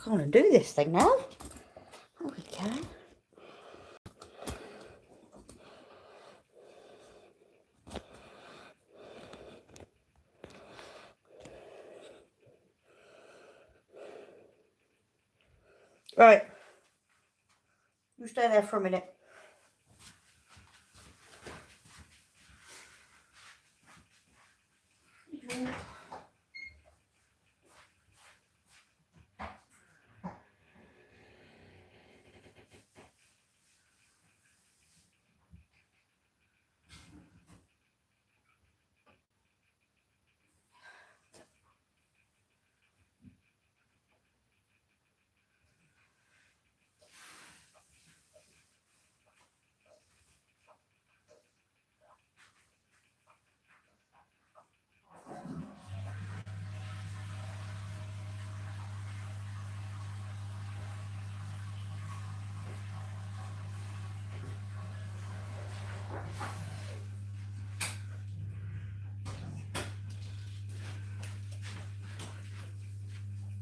go on and do this thing now. There we go. Right. You stay there for a minute.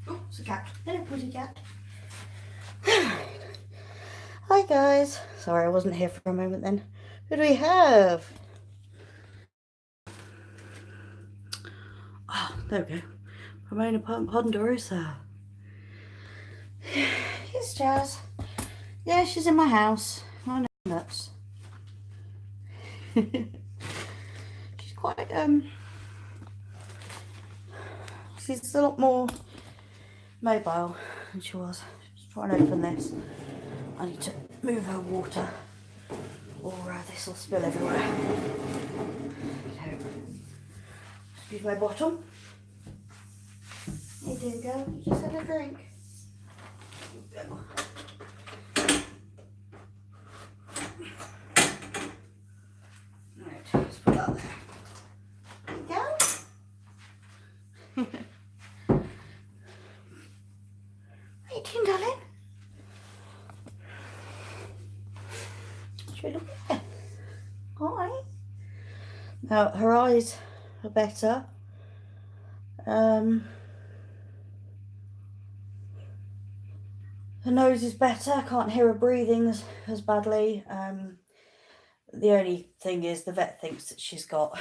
Oh, it's a cat. Hello, pussycat. Hi guys. Sorry, I wasn't here for a moment then. Who do we have? Oh, there we go. Ramona Ponderosa. Here's Jazz. Yeah, she's in my house. I know, nuts. She's quite she's a lot more mobile than she was. Just try and open this. I need to move her water or this will spill everywhere. So, excuse my bottom. Hey dear girl, you just had a drink. Go. Right, let's put that there. There you go. What are you doing, darling? Should we look at it? Hi. Now her eyes are better. Her nose is better. I can't hear her breathing as badly. The only thing is the vet thinks that she's got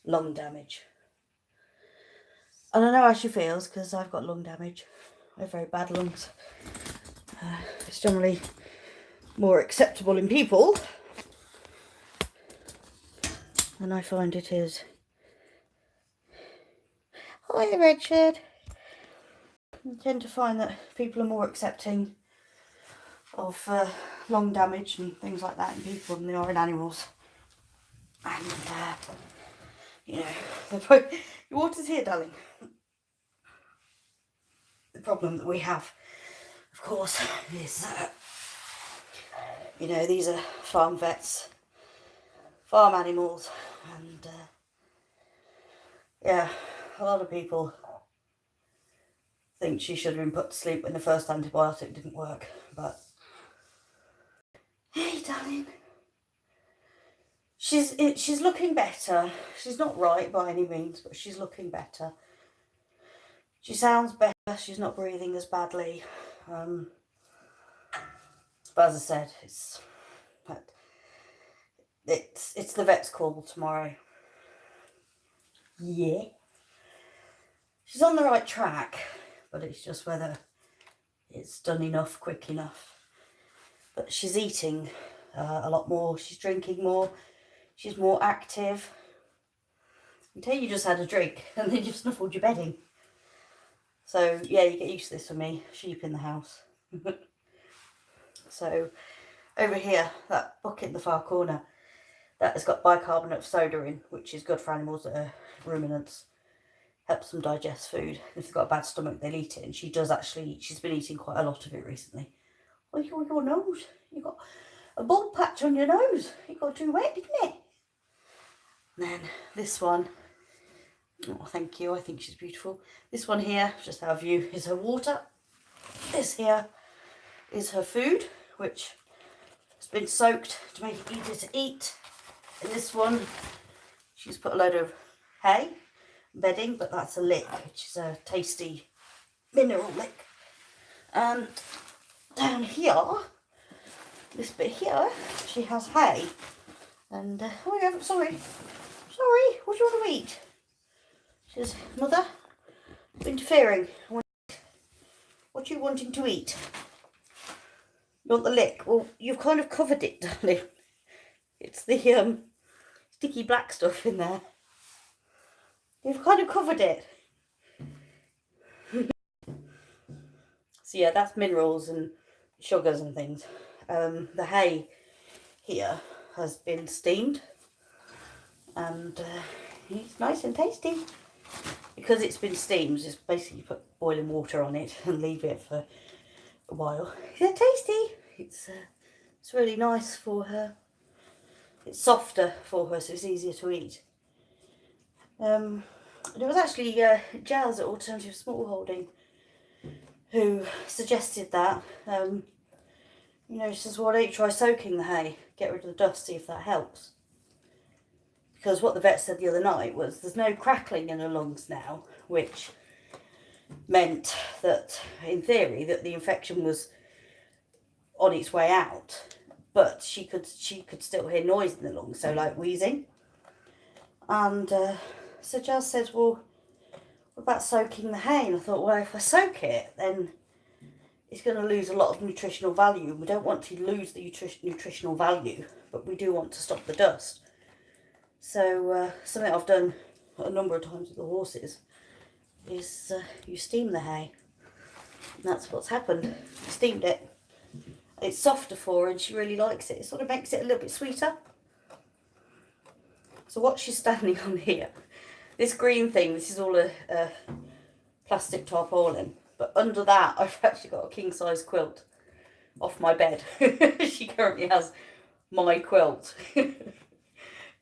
lung damage. And I know how she feels because I've got lung damage. I have very bad lungs. It's generally more acceptable in people than I find it is. Hi, Richard. I tend to find that people are more accepting of lung damage and things like that in people than they are in animals. And, you know, your water's here, darling. The problem that we have, of course, is, you know, these are farm vets, farm animals, and, yeah, a lot of people think she should have been put to sleep when the first antibiotic didn't work, but hey darling, she's looking better. She's not right by any means, but she's looking better. She sounds better. She's not breathing as badly. But as I said, it's the vet's call tomorrow. Yeah, she's on the right track, but it's just whether it's done enough, quick enough. But she's eating a lot more. She's drinking more. She's more active. Until you just had a drink and then you snuffled your bedding. So yeah, you get used to this for me. Sheep in the house. So over here, that bucket in the far corner, that has got bicarbonate of soda in, which is good for animals that are ruminants. Helps them digest food. If they've got a bad stomach, they'll eat it. And she does actually, she's been eating quite a lot of it recently. Oh, your nose. You got a bald patch on your nose. It got too wet, didn't it? And then this one. Oh, thank you. I think she's beautiful. This one here, just our view, is her water. This here is her food, which has been soaked to make it easier to eat. And this one, she's put a load of hay, bedding, but that's a lick, which is a tasty mineral lick. And down here, this bit here, she has hay. And, oh yeah, sorry, what do you want to eat? She says, Mother, you're interfering. What are you wanting to eat? You want the lick? Well, you've kind of covered it, darling. It's the sticky black stuff in there. You've kind of covered it. So yeah, that's minerals and sugars and things. The hay here has been steamed, and it's nice and tasty. Because it's been steamed, just basically put boiling water on it and leave it for a while. It's tasty. It's really nice for her. It's softer for her, so it's easier to eat. There was actually Giles at Alternative Smallholding who suggested that. You know, she says, "Why don't you try soaking the hay? Get rid of the dust, see if that helps." Because what the vet said the other night was there's no crackling in her lungs now, which meant that, in theory, that the infection was on its way out, but she could still hear noise in the lungs, so like wheezing. And so Jazz said, "Well, what about soaking the hay?" And I thought, well, if I soak it, then it's going to lose a lot of nutritional value. We don't want to lose the nutritional value, but we do want to stop the dust. So something I've done a number of times with the horses is you steam the hay. And that's what's happened. I steamed it. It's softer for her and she really likes it. It sort of makes it a little bit sweeter. So what she's standing on here, this green thing, this is all a plastic tarpaulin. But under that, I've actually got a king-size quilt off my bed. She currently has my quilt.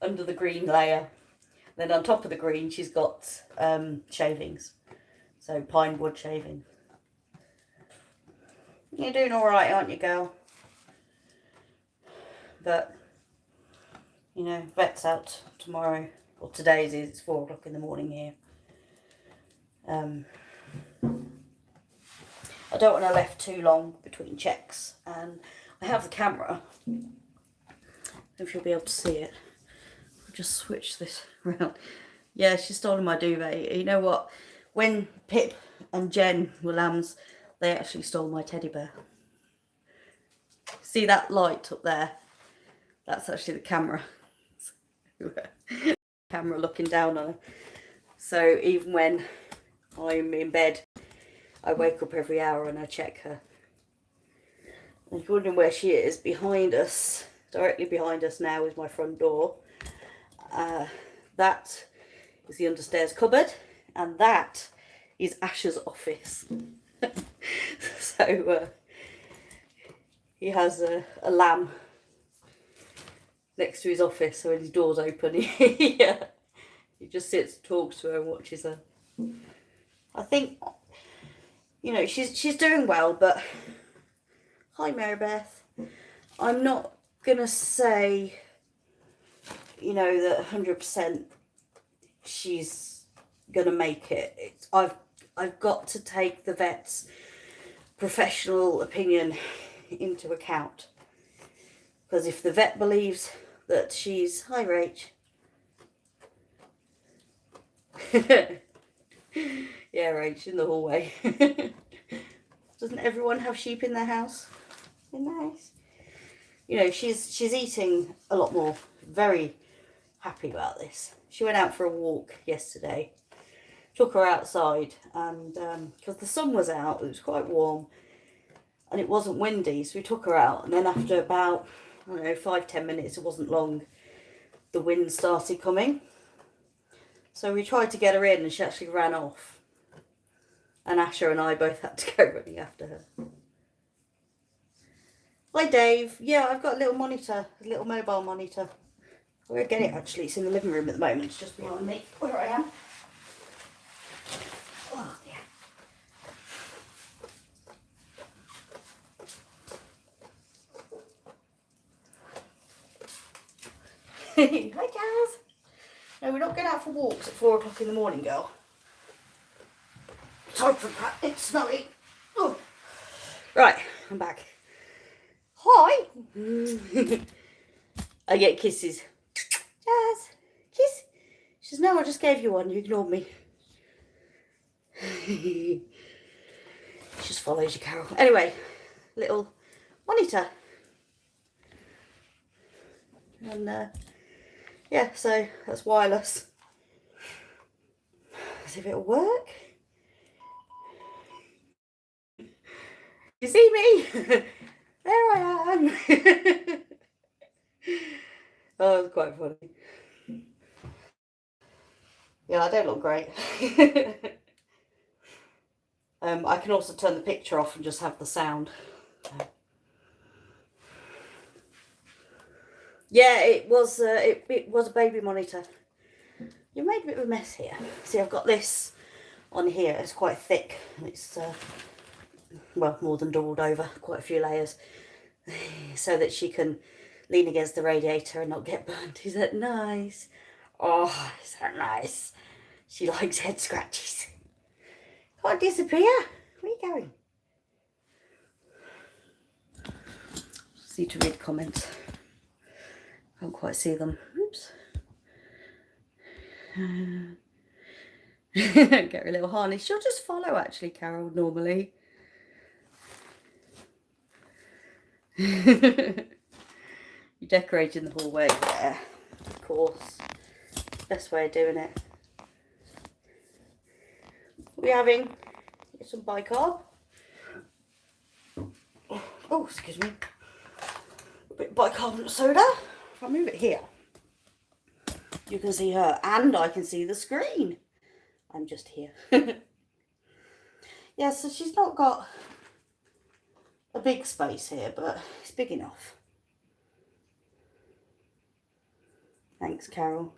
Under the green layer. Then on top of the green, she's got shavings. So pine wood shaving. You're doing all right, aren't you, girl? But, you know, vet's out tomorrow. Well, today's is. It's 4 o'clock in the morning here. I don't want to left too long between checks. And I have the camera. If you'll be able to see it. Just switch this around. Yeah, she's stolen my duvet. You know what? When Pip and Jen were lambs, they actually stole my teddy bear. See that light up there? That's actually the camera. Camera looking down on her. So even when I'm in bed, I wake up every hour and I check her. And if you're wondering where she is, behind us, directly behind us now is my front door. That is the understairs cupboard, and that is Asher's office. So he has a lamb next to his office, so when his door's open, he just sits and talks to her and watches her. I think, you know, she's doing well, but hi, Mary Beth. I'm not gonna say, you know, that 100% she's gonna make it. I've got to take the vet's professional opinion into account, because if the vet believes that she's, hi Rach. Yeah, Rach, in the hallway. Doesn't everyone have sheep in their house? They're nice. You know, she's eating a lot more. Very happy about this. She went out for a walk yesterday. Took her outside, and because the sun was out, it was quite warm and it wasn't windy, so we took her out, and then after about, I don't know, 5-10 minutes, it wasn't long, the wind started coming. So we tried to get her in and she actually ran off, and Asher and I both had to go running after her. Hi Dave. Yeah, I've got a little monitor, a little mobile monitor. Where I get it actually, it's in the living room at the moment, it's just behind me, where I am. Oh dear. Hi Jazz. No, we're not going out for walks at 4 o'clock in the morning, girl. Time for practice, Snowy. Oh. Right, I'm back. Hi. I get kisses. Jazz, kiss. She says, no, I just gave you one. You ignored me. She just follows you, Carol. Anyway, little monitor. And yeah, so that's wireless. Let's see if it'll work. You see me? There I am. Oh, it's quite funny. Yeah, I don't look great. I can also turn the picture off and just have the sound. Yeah, it was a baby monitor. You made a bit of a mess here. See, I've got this on here. It's quite thick. It's well, more than doubled over, quite a few layers, so that she can lean against the radiator and not get burnt. Is that nice? Oh, is that nice? She likes head scratches. Can't disappear. Where are you going? Just need to read comments. Can't quite see them. Oops. Get her a little harness. She'll just follow, actually, Carol, normally. You're decorating the hallway. Yeah, of course. Best way of doing it. We're having some bicarb. Oh, excuse me. A bit of bicarbonate soda. If I move it here, you can see her and I can see the screen. I'm just here. Yeah, so she's not got a big space here, but it's big enough. Thanks, Carol.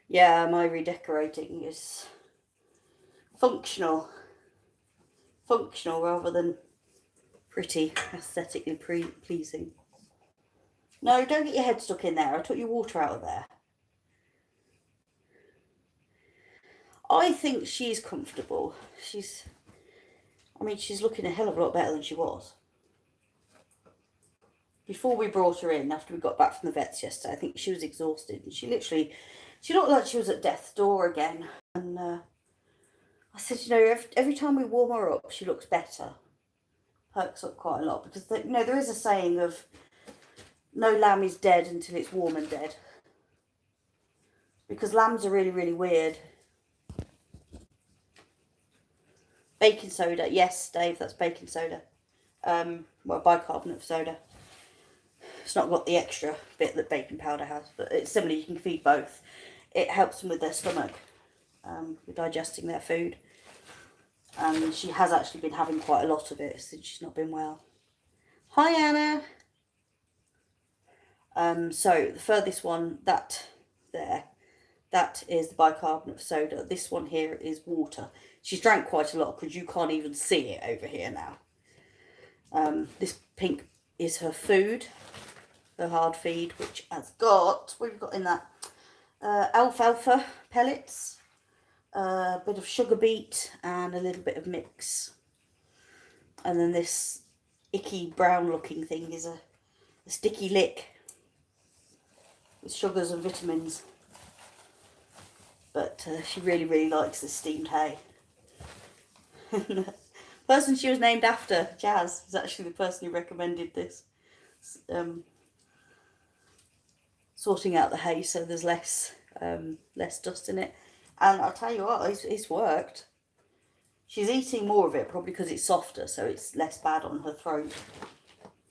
Yeah, my redecorating is functional rather than pretty, aesthetically pleasing. No, don't get your head stuck in there. I took your water out of there. I think she's comfortable. She's looking a hell of a lot better than she was. Before we brought her in, after we got back from the vets yesterday, I think she was exhausted. And she looked like she was at death's door again. And I said, you know, every time we warm her up, she looks better. Perks up quite a lot. Because, you know, there is a saying of, no lamb is dead until it's warm and dead. Because lambs are really, really weird. Baking soda. Yes, Dave, that's baking soda. Well, bicarbonate of soda. It's not got the extra bit that baking powder has, but it's similar. You can feed both. It helps them with their stomach, with digesting their food. And she has actually been having quite a lot of it since she's not been well. Hi, Anna. So the furthest one, that is the bicarbonate of soda. This one here is water. She's drank quite a lot because you can't even see it over here now. This pink is her food, her hard feed, which has got, what have we got in that? Alfalfa pellets, a bit of sugar beet, and a little bit of mix. And then this icky brown looking thing is a sticky lick with sugars and vitamins. But she really, really likes the steamed hay. The person she was named after, Jazz, is actually the person who recommended this. Sorting out the hay so there's less dust in it. And I'll tell you what, it's worked. She's eating more of it, probably because it's softer, so it's less bad on her throat.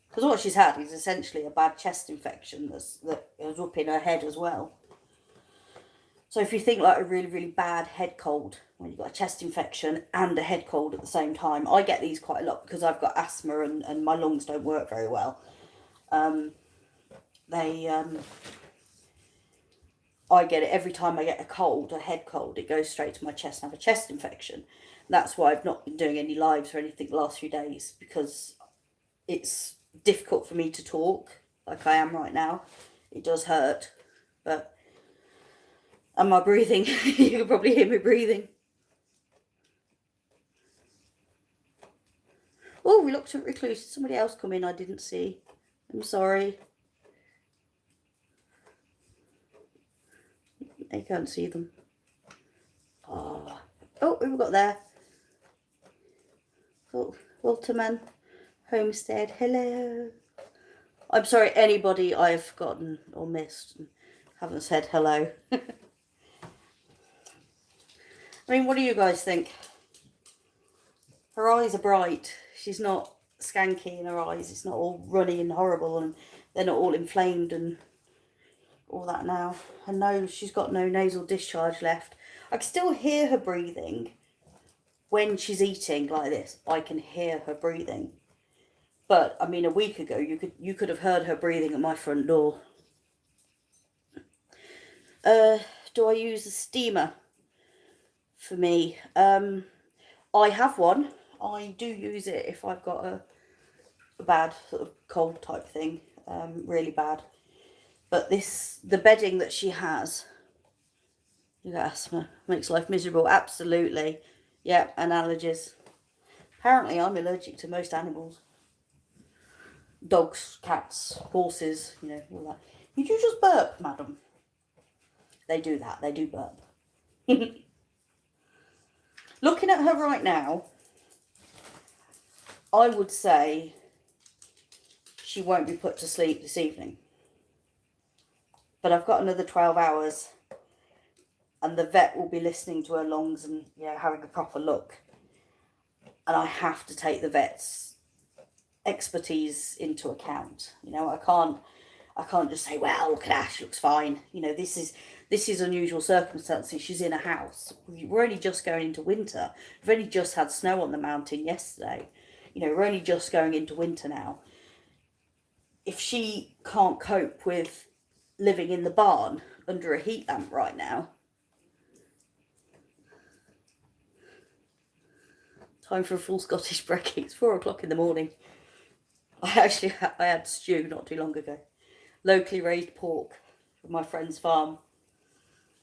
Because what she's had is essentially a bad chest infection that was up in her head as well. So if you think like a really, really bad head cold, when you've got a chest infection and a head cold at the same time, I get these quite a lot because I've got asthma and my lungs don't work very well. I get it every time I get a cold, a head cold, it goes straight to my chest and I have a chest infection. That's why I've not been doing any lives or anything the last few days, because it's difficult for me to talk like I am right now. It does hurt, but... And my breathing, you can probably hear me breathing. Oh, reluctant recluse. Somebody else come in I didn't see. I'm sorry. I can't see them. Oh, who have we got there? Oh, Wilterman Homestead. Hello. I'm sorry, anybody I've forgotten or missed and haven't said hello. I mean, what do you guys think? Her eyes are bright. She's not skanky in her eyes. It's not all runny and horrible, and they're not all inflamed and all that now. And no, she's got no nasal discharge left. I can still hear her breathing when she's eating like this. I can hear her breathing. But I mean, a week ago, you could have heard her breathing at my front door. Do I use a steamer for me? I have one. I do use it if I've got a bad sort of cold type thing, really bad. But the bedding that she has, asthma makes life miserable. Absolutely, yeah, and allergies. Apparently, I'm allergic to most animals. Dogs, cats, horses, all that. Did you just burp, madam? They do that. They do burp. Looking at her right now, I would say she won't be put to sleep this evening. But I've got another 12 hours and the vet will be listening to her lungs and having a proper look. And I have to take the vet's expertise into account. I can't just say, well, look at her, she looks fine. This is unusual circumstances. She's in a house. We're only just going into winter. We've only just had snow on the mountain yesterday. We're only just going into winter now. If she can't cope with living in the barn under a heat lamp right now, time for a full Scottish brekkie. It's 4 o'clock in the morning. I had stew not too long ago. Locally raised pork from my friend's farm.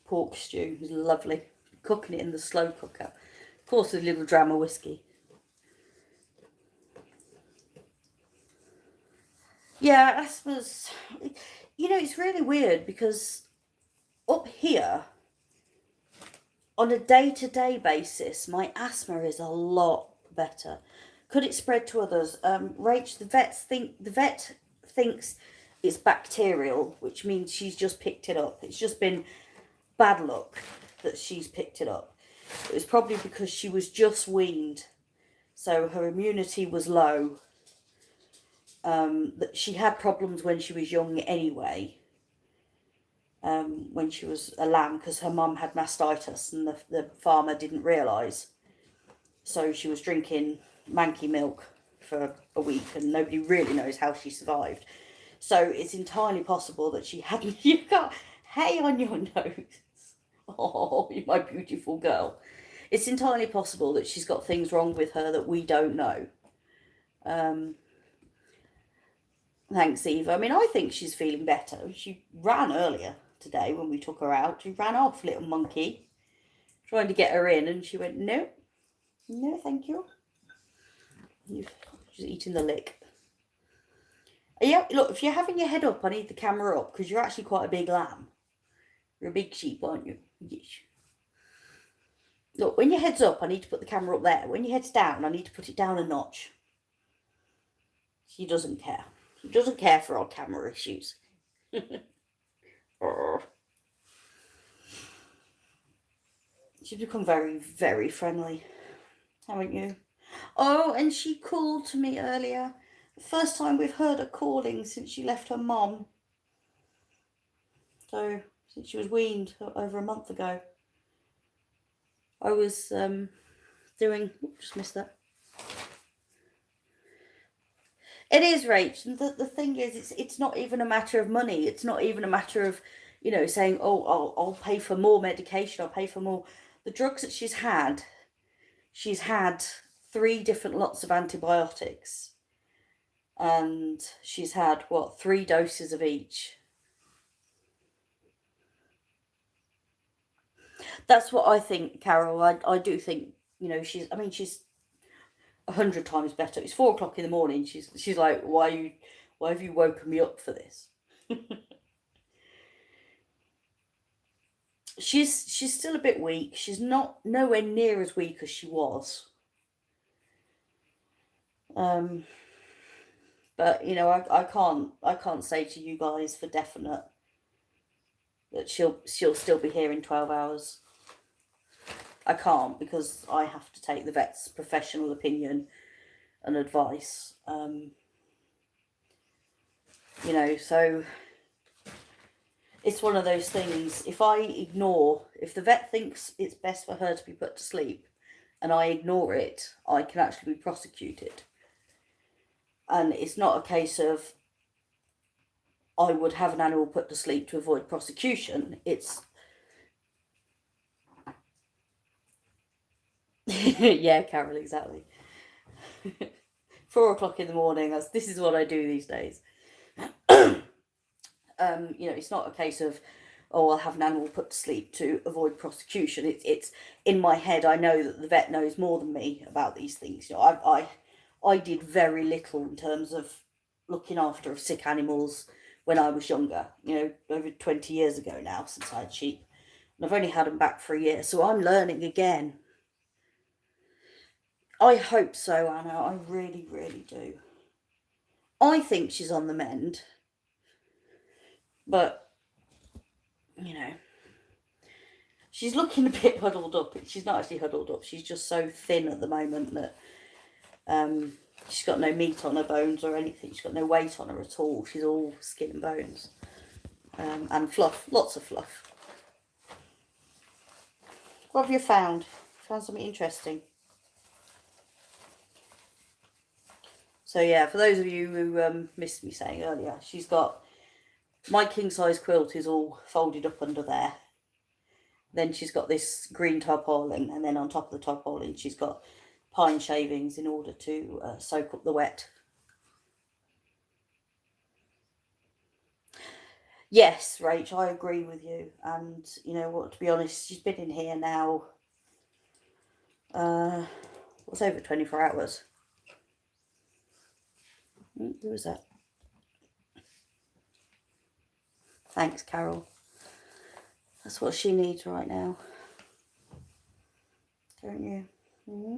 Pork stew. It was lovely. Cooking it in the slow cooker. Of course, with a little dram of whiskey. Yeah, asthma's... it's really weird because up here, on a day-to-day basis, my asthma is a lot better. Could it spread to others? Rach, the vet thinks it's bacterial, which means she's just picked it up. It's just been bad luck that she's picked it up. It was probably because she was just weaned, so her immunity was low. That she had problems when she was young anyway. When she was a lamb, because her mum had mastitis and the farmer didn't realise. So she was drinking manky milk for a week and nobody really knows how she survived. So it's entirely possible that she hadn't... You got hay on your nose. Oh, you're my beautiful girl. It's entirely possible that she's got things wrong with her that we don't know. Thanks, Eva. I mean, I think she's feeling better. She ran earlier today when we took her out. She ran off, little monkey. Trying to get her in, and she went, no. No, thank you. She's eating the lick. Yeah, look, if you're having your head up, I need the camera up, because you're actually quite a big lamb. You're a big sheep, aren't you? Yes. Look, when your head's up, I need to put the camera up there. When your head's down, I need to put it down a notch. She doesn't care. She doesn't care for our camera issues. She's become very, very friendly, haven't you? Oh, and she called to me earlier. The first time we've heard her calling since she left her mom. So, since she was weaned over a month ago. I was doing... Just missed that. It is, Rach. And the thing is, it's not even a matter of money. It's not even a matter of, saying, oh, I'll pay for more medication. I'll pay for more. The drugs that she's had 3 different lots of antibiotics. And she's had, 3 doses of each. That's what I think, Carol. I do think, she's 100 times better. It's 4 o'clock in the morning. She's like, why have you woken me up for this? She's still a bit weak. She's not nowhere near as weak as she was. But you know, I can't say to you guys for definite that she'll still be here in 12 hours. I can't, because I have to take the vet's professional opinion and advice. You know, so it's one of those things. If the vet thinks it's best for her to be put to sleep and I ignore it, I can actually be prosecuted. And it's not a case of I would have an animal put to sleep to avoid prosecution. It's yeah, Carol, exactly. 4 o'clock in the morning. This is what I do these days. You know, it's not a case of, oh, I'll have an animal put to sleep to avoid prosecution. It's in my head. I know that the vet knows more than me about these things. You know, I did very little in terms of looking after sick animals when I was younger. You know, over 20 years ago now since I had sheep, and I've only had them back for a year, so I'm learning again. I hope so, Anna. I really, really do. I think she's on the mend, but you know, she's looking a bit huddled up. She's not actually huddled up. She's just so thin at the moment that she's got no meat on her bones or anything. She's got no weight on her at all. She's all skin and bones, and fluff. Lots of fluff. What have you found? Found something interesting? So yeah, for those of you who missed me saying earlier, she's got my king size quilt is all folded up under there. Then she's got this green tarpaulin, and then on top of the tarpaulin she's got pine shavings in order to soak up the wet. Yes, Rach, I agree with you. And you know what, to be honest, she's been in here now, what's over 24 hours. Who was that? Thanks, Carol. That's what she needs right now. Don't you? Mm-hmm.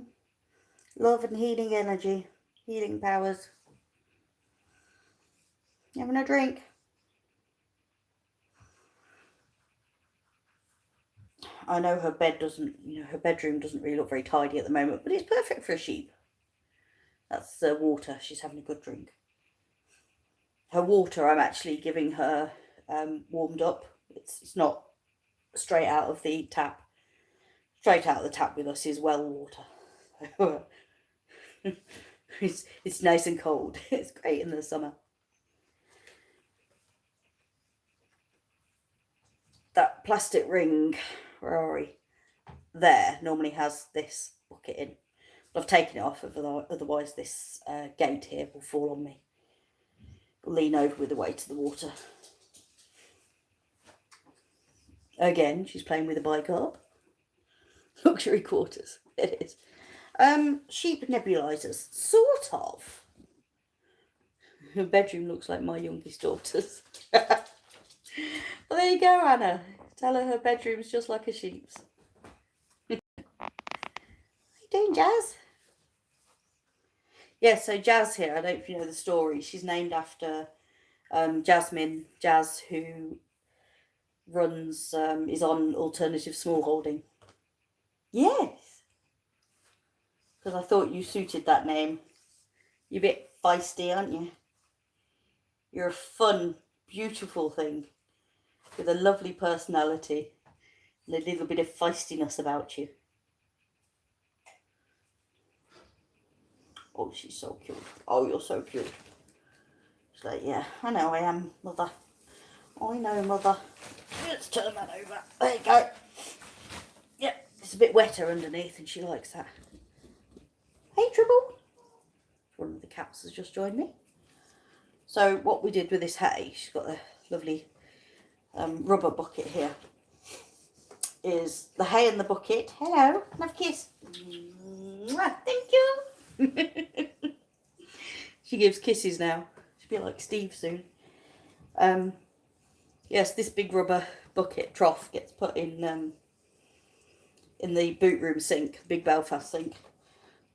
Love and healing energy. Healing powers. You having a drink? I know her bed doesn't, you know, her bedroom doesn't really look very tidy at the moment, but it's perfect for a sheep. That's the water. She's having a good drink. Her water, I'm actually giving her warmed up. It's not straight out of the tap. Straight out of the tap with us is well water. It's nice and cold. It's great in the summer. That plastic ring, where are we? There normally has this bucket in. But I've taken it off, otherwise this gate here will fall on me. I'll lean over with the weight of the water. Again, she's playing with a bicarb. Luxury quarters, it is. Sheep nebulizers, sort of. Her bedroom looks like my youngest daughter's. Well, there you go, Anna. Tell her bedroom's just like a sheep's. What are you doing, Jazz? Yeah, so Jazz here, I don't know if you know the story. She's named after Jasmine Jazz, who runs, is on Alternative Smallholding. Yes. Because I thought you suited that name. You're a bit feisty, aren't you? You're a fun, beautiful thing with a lovely personality and a little bit of feistiness about you. Oh, she's so cute. Oh, you're so cute. She's like, yeah, I know I am, Mother. I know, Mother. Let's turn that over. There you go. Yep, it's a bit wetter underneath and she likes that. Hey, Tribble. One of the cats has just joined me. So what we did with this hay, she's got a lovely rubber bucket here, is the hay in the bucket. Hello, have a kiss. Thank you. She gives kisses now. She'll be like Steve soon. Yes, this big rubber bucket trough gets put in the boot room sink, big Belfast sink.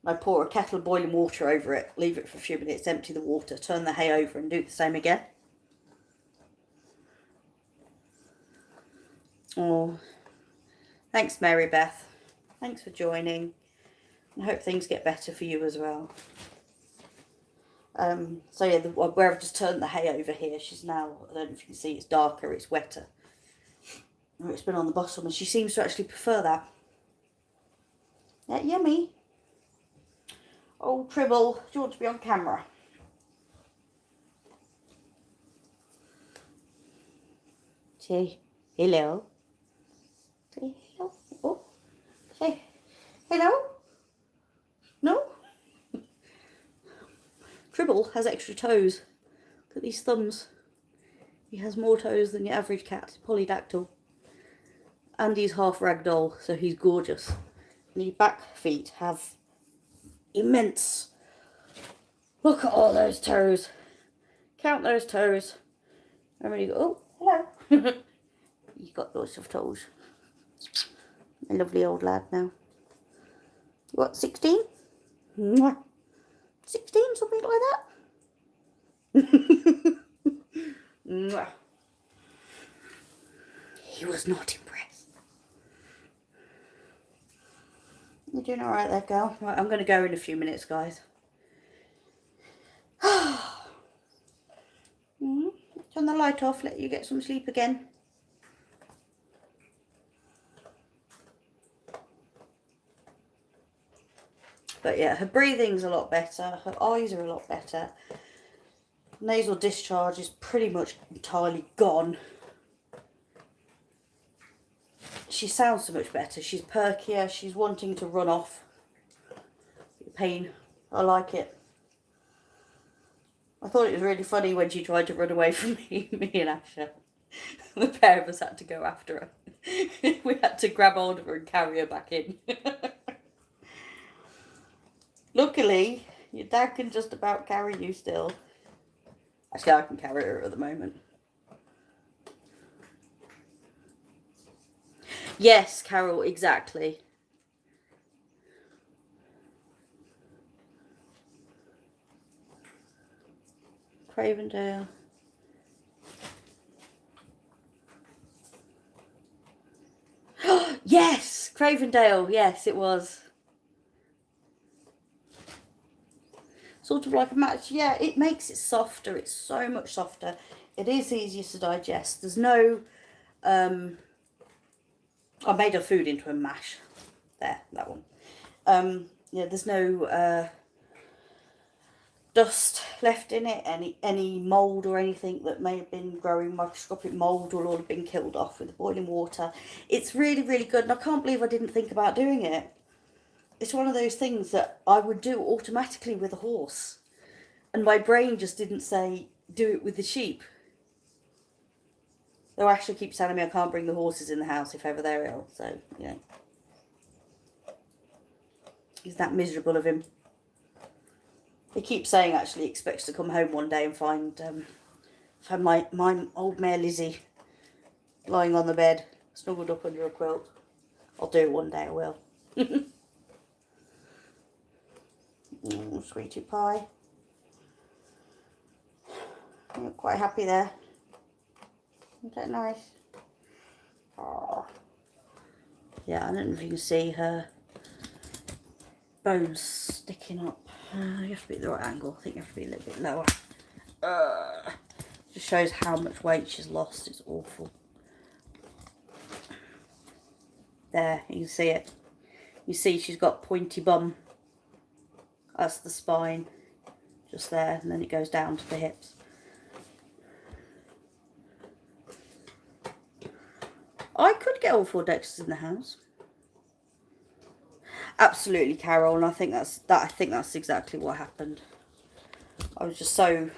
I pour a kettle of boiling water over it, leave it for a few minutes, empty the water, turn the hay over and do the same again. Oh, thanks Mary Beth. Thanks for joining. I hope things get better for you as well. So yeah, where I've just turned the hay over here, she's now, I don't know if you can see, it's darker, it's wetter. It's been on the bottom and she seems to actually prefer that. Yeah, yummy. Oh, Tribble, do you want to be on camera? Say hello. Say hello. Oh, say hello. No? Tribble has extra toes. Look at these thumbs. He has more toes than your average cat. Polydactyl. And he's half ragdoll, so he's gorgeous. And his back feet have immense. Look at all those toes. Count those toes. How many? Oh, hello. You've got lots of toes. A lovely old lad now. What, 16? 16, something like that. He was not impressed. You're doing alright there, girl. Right, I'm going to go in a few minutes, guys. Turn the light off, let you get some sleep again. But yeah, her breathing's a lot better. Her eyes are a lot better. Nasal discharge is pretty much entirely gone. She sounds so much better. She's perkier. She's wanting to run off. Pain. I like it. I thought it was really funny when she tried to run away from me and Asher. The pair of us had to go after her. We had to grab hold of her and carry her back in. Luckily, your dad can just about carry you still. Actually, I can carry her at the moment. Yes, Carol, exactly. Cravendale. Yes, Cravendale. Yes, it was. Sort of like a match. Yeah, it makes it softer. It's so much softer. It is easier to digest. There's no... I made her food into a mash. There, that one. Yeah, there's no dust left in it. Any mould or anything that may have been growing, microscopic mould, will all have been killed off with the boiling water. It's really, really good. And I can't believe I didn't think about doing it. It's one of those things that I would do automatically with a horse. And my brain just didn't say, do it with the sheep. Though Ashley keeps telling me I can't bring the horses in the house if ever they're ill. So, you know. He's that miserable of him. He keeps saying actually he expects to come home one day and find my old mare Lizzie lying on the bed, snuggled up under a quilt. I'll do it one day, I will. Sweetie pie. You're quite happy there. Isn't that nice? Oh. Yeah, I don't know if you can see her bones sticking up. You have to be at the right angle. I think you have to be a little bit lower. Just shows how much weight she's lost. It's awful. There, you can see it. You see she's got pointy bum. That's the spine. Just there, and then it goes down to the hips. I could get all 4 Dexters in the house. Absolutely, Carol, and I think that's exactly what happened. I was just so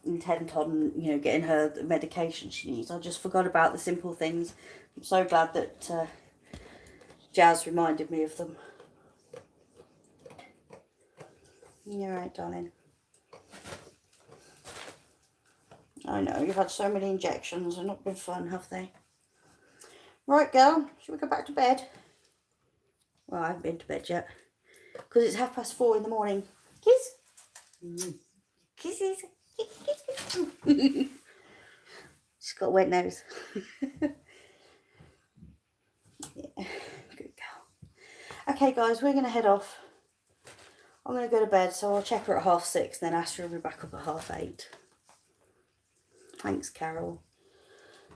intent on, you know, getting her the medication she needs. I just forgot about the simple things. I'm so glad that Jazz reminded me of them. You're right, darling. I know, you've had so many injections. They've not been fun, have they? Right, girl. Should we go back to bed? Well, I haven't been to bed yet. Because it's 4:30 in the morning. Kiss. Kisses. She's got a wet nose. Yeah, good girl. Okay, guys, we're going to head off. I'm going to go to bed, so I'll check her at 6:30, then Astra will be back up at 8:30. Thanks, Carol.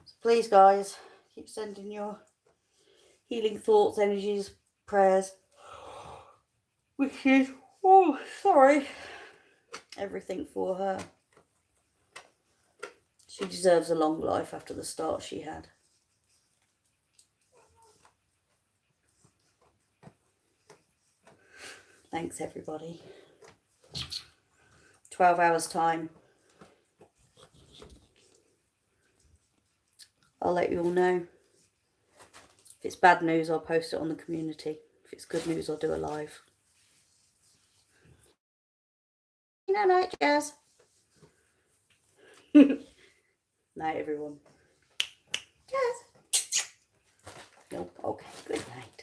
So please, guys, keep sending your healing thoughts, energies, prayers, wishes. Oh, sorry. Everything for her. She deserves a long life after the start she had. Thanks, everybody. 12 hours time. I'll let you all know. If it's bad news, I'll post it on the community. If it's good news, I'll do a live. Night, Jazz. Night, everyone. Jazz. No, okay, good night.